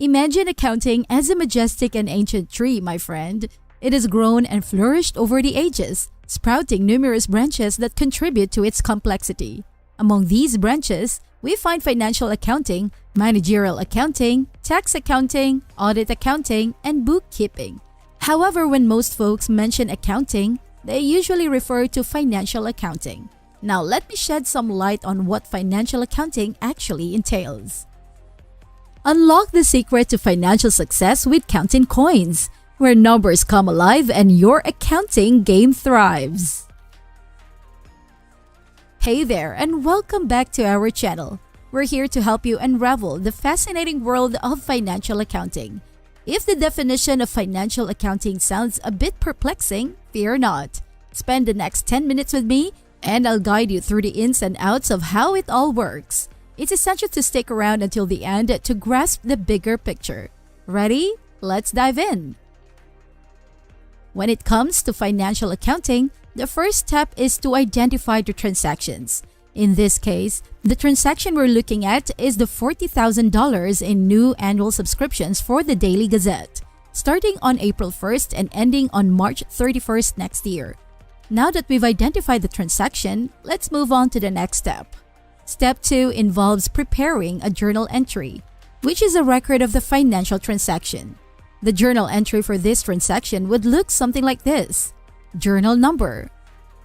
Imagine accounting as a majestic and ancient tree, my friend. It has grown and flourished over the ages, sprouting numerous branches that contribute to its complexity. Among these branches, we find financial accounting, managerial accounting, tax accounting, audit accounting, and bookkeeping. However, when most folks mention accounting, they usually refer to financial accounting. Now, let me shed some light on what financial accounting actually entails. Unlock the secret to financial success with Kountin Koins, where numbers come alive and your accounting game thrives. Hey there, and welcome back to our channel. We're here to help you unravel the fascinating world of financial accounting. If the definition of financial accounting sounds a bit perplexing, fear not. Spend the next 10 minutes with me, and I'll guide you through the ins and outs of how it all works. It's essential to stick around until the end to grasp the bigger picture. Ready? Let's dive in. When it comes to financial accounting, the first step is to identify the transactions. In this case, the transaction we're looking at is the $40,000 in new annual subscriptions for the Daily Gazette, starting on April 1st and ending on March 31st next year. Now that we've identified the transaction, let's move on to the next step. Step 2 involves preparing a journal entry, which is a record of the financial transaction. The journal entry for this transaction would look something like this: journal number,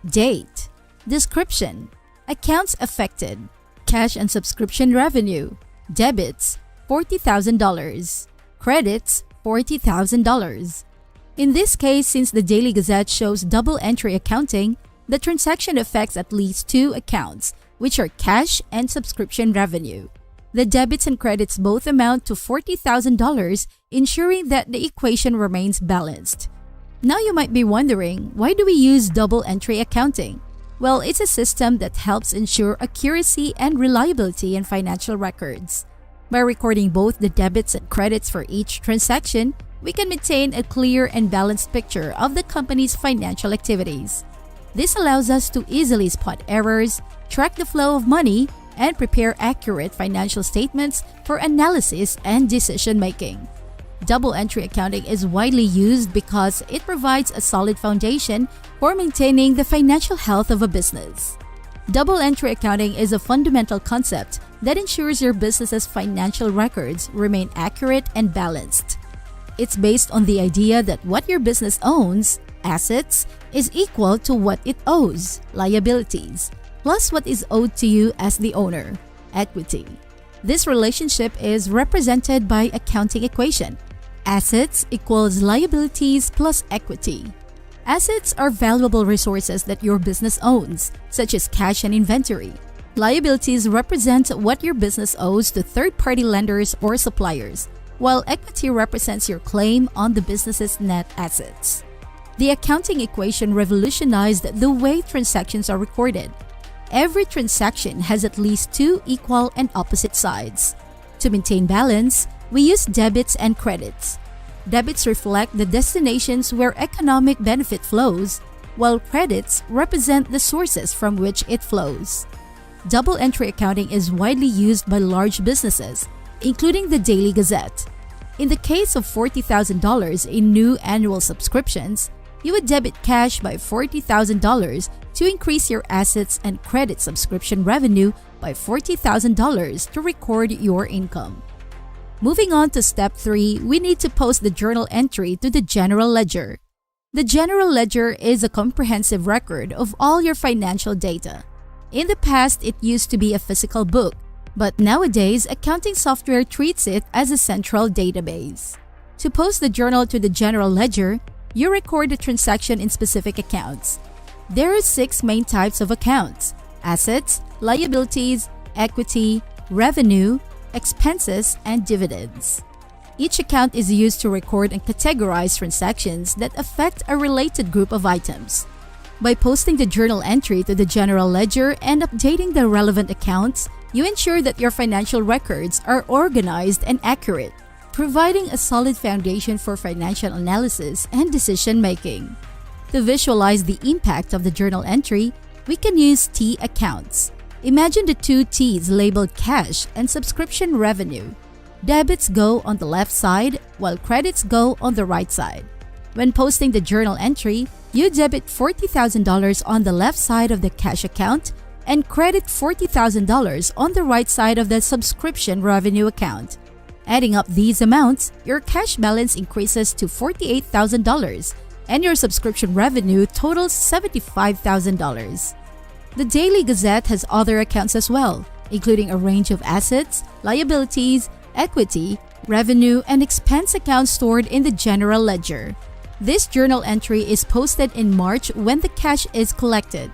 date, description, accounts affected, cash and subscription revenue, debits $40,000, credits $40,000. In this case, since the Daily Gazette shows double entry accounting, the transaction affects at least two accounts, which are cash and subscription revenue. The debits and credits both amount to $40,000, ensuring that the equation remains balanced. Now you might be wondering, why do we use double entry accounting? Well, it's a system that helps ensure accuracy and reliability in financial records. By recording both the debits and credits for each transaction, we can maintain a clear and balanced picture of the company's financial activities. This allows us to easily spot errors, track the flow of money, and prepare accurate financial statements for analysis and decision-making. Double entry accounting is widely used because it provides a solid foundation for maintaining the financial health of a business. Double entry accounting is a fundamental concept that ensures your business's financial records remain accurate and balanced. It's based on the idea that what your business owns, assets, is equal to what it owes, liabilities, plus what is owed to you as the owner, equity. This relationship is represented by accounting equation. Assets equals liabilities plus equity. Assets are valuable resources that your business owns, such as cash and inventory. Liabilities represent what your business owes to third-party lenders or suppliers, while equity represents your claim on the business's net assets. The accounting equation revolutionized the way transactions are recorded. Every transaction has at least two equal and opposite sides. To maintain balance, we use debits and credits. Debits reflect the destinations where economic benefit flows, while credits represent the sources from which it flows. Double entry accounting is widely used by large businesses, including the Daily Gazette. In the case of $40,000 in new annual subscriptions, you would debit cash by $40,000 to increase your assets and credit subscription revenue by $40,000 to record your income. Moving on to step 3, we need to post the journal entry to the general ledger. The general ledger is a comprehensive record of all your financial data. In the past, it used to be a physical book, but nowadays, accounting software treats it as a central database. To post the journal to the general ledger, you record the transaction in specific accounts. There are 6 main types of accounts: assets, liabilities, equity, revenue, expenses, and dividends. Each account is used to record and categorize transactions that affect a related group of items. By posting the journal entry to the general ledger and updating the relevant accounts, you ensure that your financial records are organized and accurate, providing a solid foundation for financial analysis and decision-making. To visualize the impact of the journal entry, we can use T accounts. Imagine the two T's labeled cash and subscription revenue. Debits go on the left side, while credits go on the right side. When posting the journal entry, you debit $40,000 on the left side of the cash account and credit $40,000 on the right side of the subscription revenue account. Adding up these amounts, your cash balance increases to $48,000 and your subscription revenue totals $75,000. The Daily Gazette has other accounts as well, including a range of assets, liabilities, equity, revenue, and expense accounts stored in the general ledger. This journal entry is posted in March when the cash is collected.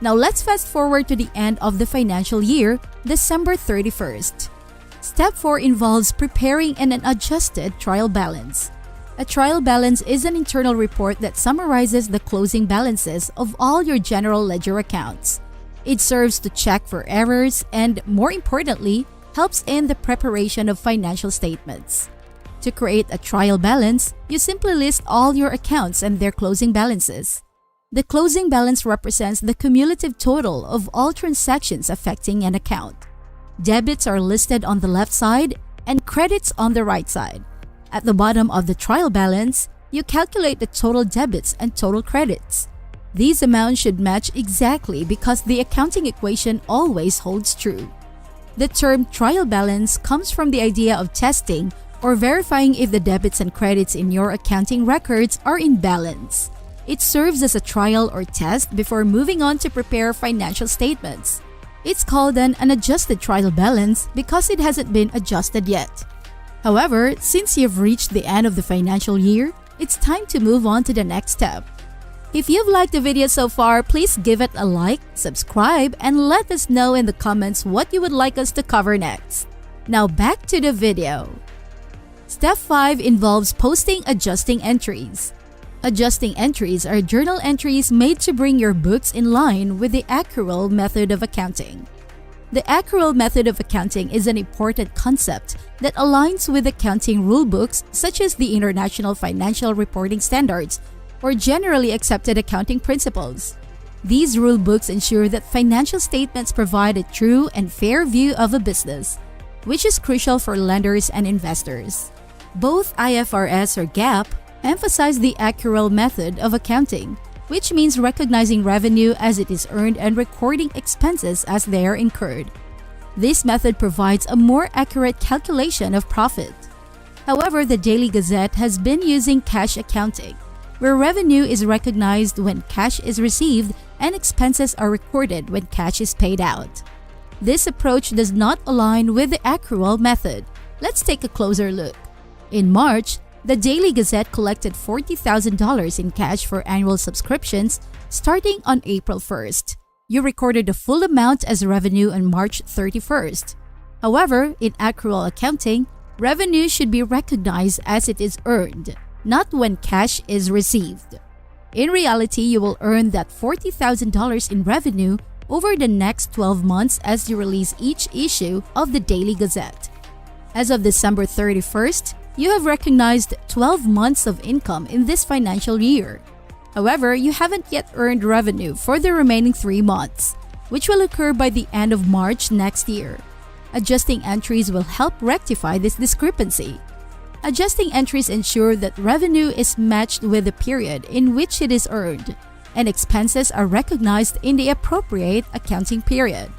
Now let's fast forward to the end of the financial year, December 31st. Step 4 involves preparing an unadjusted trial balance. A trial balance is an internal report that summarizes the closing balances of all your general ledger accounts. It serves to check for errors and, more importantly, helps in the preparation of financial statements. To create a trial balance, you simply list all your accounts and their closing balances. The closing balance represents the cumulative total of all transactions affecting an account. Debits are listed on the left side and credits on the right side. At the bottom of the trial balance, you calculate the total debits and total credits. These amounts should match exactly because the accounting equation always holds true. The term trial balance comes from the idea of testing or verifying if the debits and credits in your accounting records are in balance. It serves as a trial or test before moving on to prepare financial statements. It's called an unadjusted trial balance because it hasn't been adjusted yet. However, since you've reached the end of the financial year, it's time to move on to the next step. If you've liked the video so far, please give it a like, subscribe, and let us know in the comments what you would like us to cover next. Now back to the video. Step 5 involves posting adjusting entries. Adjusting entries are journal entries made to bring your books in line with the accrual method of accounting. The accrual method of accounting is an important concept that aligns with accounting rulebooks such as the International Financial Reporting Standards or Generally Accepted Accounting Principles. These rulebooks ensure that financial statements provide a true and fair view of a business, which is crucial for lenders and investors. Both IFRS or GAAP emphasize the accrual method of accounting, which means recognizing revenue as it is earned and recording expenses as they are incurred. This method provides a more accurate calculation of profit. However, the Daily Gazette has been using cash accounting, where revenue is recognized when cash is received and expenses are recorded when cash is paid out. This approach does not align with the accrual method. Let's take a closer look. In March, the Daily Gazette collected $40,000 in cash for annual subscriptions starting on April 1st. You recorded the full amount as revenue on March 31st. However, in accrual accounting, revenue should be recognized as it is earned, not when cash is received. In reality, you will earn that $40,000 in revenue over the next 12 months as you release each issue of the Daily Gazette. As of December 31st, you have recognized 12 months of income in this financial year. However, you haven't yet earned revenue for the remaining 3 months, which will occur by the end of March next year. Adjusting entries will help rectify this discrepancy. Adjusting entries ensure that revenue is matched with the period in which it is earned, and expenses are recognized in the appropriate accounting period.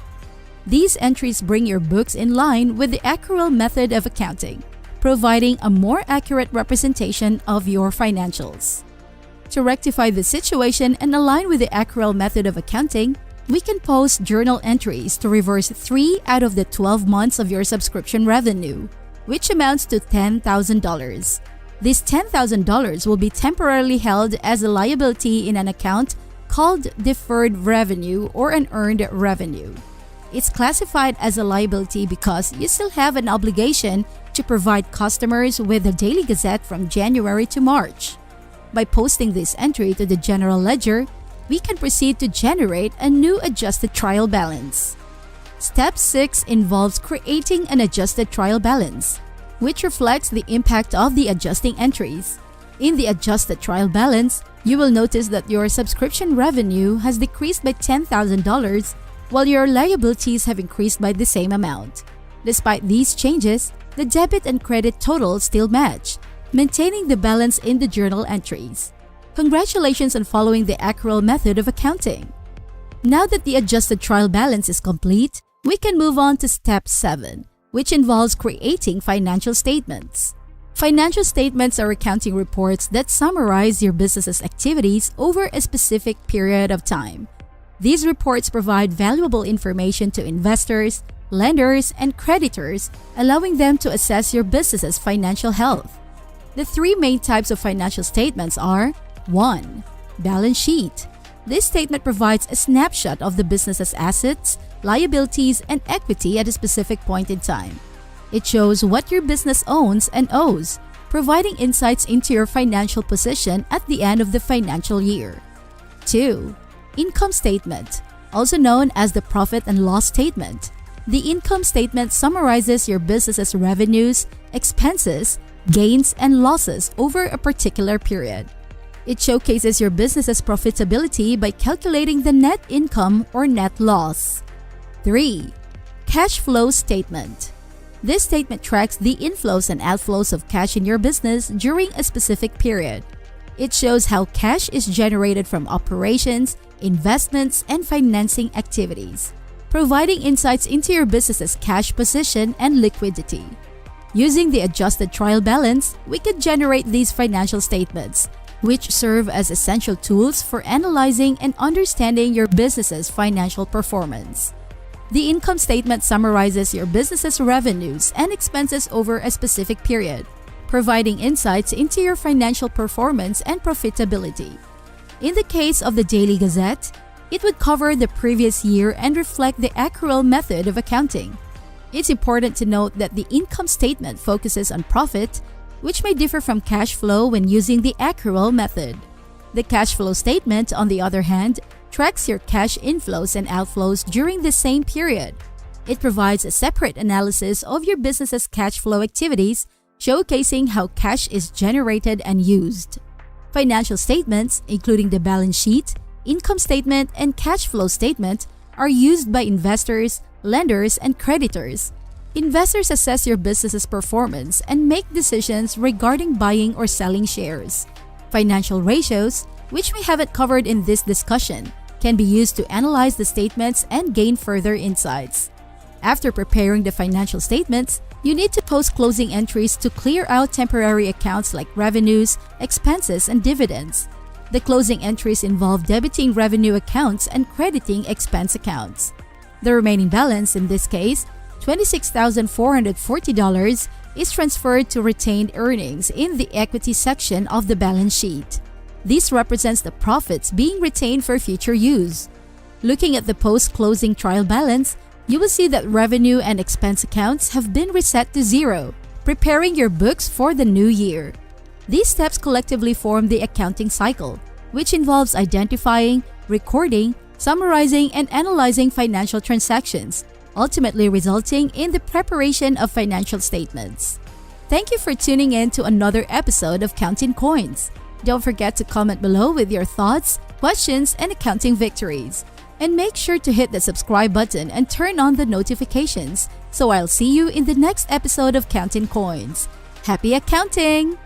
These entries bring your books in line with the accrual method of accounting, providing a more accurate representation of your financials. To rectify the situation and align with the accrual method of accounting, we can post journal entries to reverse 3 out of the 12 months of your subscription revenue, which amounts to $10,000. This $10,000 will be temporarily held as a liability in an account called deferred revenue or unearned revenue. It's classified as a liability because you still have an obligation to provide customers with the Daily Gazette from January to March. By posting this entry to the general ledger, we can proceed to generate a new adjusted trial balance. Step 6 involves creating an adjusted trial balance, which reflects the impact of the adjusting entries. In the adjusted trial balance, you will notice that your subscription revenue has decreased by $10,000 while your liabilities have increased by the same amount. Despite these changes, the debit and credit totals still match, maintaining the balance in the journal entries. Congratulations on following the accrual method of accounting. Now that the adjusted trial balance is complete, we can move on to step 7, which involves creating financial statements. Financial statements are accounting reports that summarize your business's activities over a specific period of time. These reports provide valuable information to investors, lenders, and creditors, allowing them to assess your business's financial health. The 3 main types of financial statements are: 1. Balance sheet. This statement provides a snapshot of the business's assets, liabilities, and equity at a specific point in time. It shows what your business owns and owes, providing insights into your financial position at the end of the financial year. 2. Income statement, also known as the profit and loss statement. The income statement summarizes your business's revenues, expenses, gains, and losses over a particular period. It showcases your business's profitability by calculating the net income or net loss. 3. Cash flow statement. This statement tracks the inflows and outflows of cash in your business during a specific period. It shows how cash is generated from operations, investments, and financing activities, providing insights into your business's cash position and liquidity. Using the adjusted trial balance, we can generate these financial statements, which serve as essential tools for analyzing and understanding your business's financial performance. The income statement summarizes your business's revenues and expenses over a specific period, providing insights into your financial performance and profitability. In the case of the Daily Gazette, it would cover the previous year and reflect the accrual method of accounting. It's important to note that the income statement focuses on profit, which may differ from cash flow when using the accrual method. The cash flow statement, on the other hand, tracks your cash inflows and outflows during the same period. It provides a separate analysis of your business's cash flow activities, showcasing how cash is generated and used. Financial statements, including the balance sheet, income statement, and cash flow statement, are used by investors, lenders, and creditors. Investors assess your business's performance and make decisions regarding buying or selling shares. Financial ratios, which we haven't covered in this discussion, can be used to analyze the statements and gain further insights. After preparing the financial statements, you need to post closing entries to clear out temporary accounts like revenues, expenses, and dividends. The closing entries involve debiting revenue accounts and crediting expense accounts. The remaining balance, in this case, $26,440, is transferred to retained earnings in the equity section of the balance sheet. This represents the profits being retained for future use. Looking at the post-closing trial balance, you will see that revenue and expense accounts have been reset to 0, preparing your books for the new year. These steps collectively form the accounting cycle, which involves identifying, recording, summarizing, and analyzing financial transactions, ultimately resulting in the preparation of financial statements. Thank you for tuning in to another episode of Kountin Koins. Don't forget to comment below with your thoughts, questions, and accounting victories. And make sure to hit the subscribe button and turn on the notifications so I'll see you in the next episode of Kountin Koins. Happy accounting!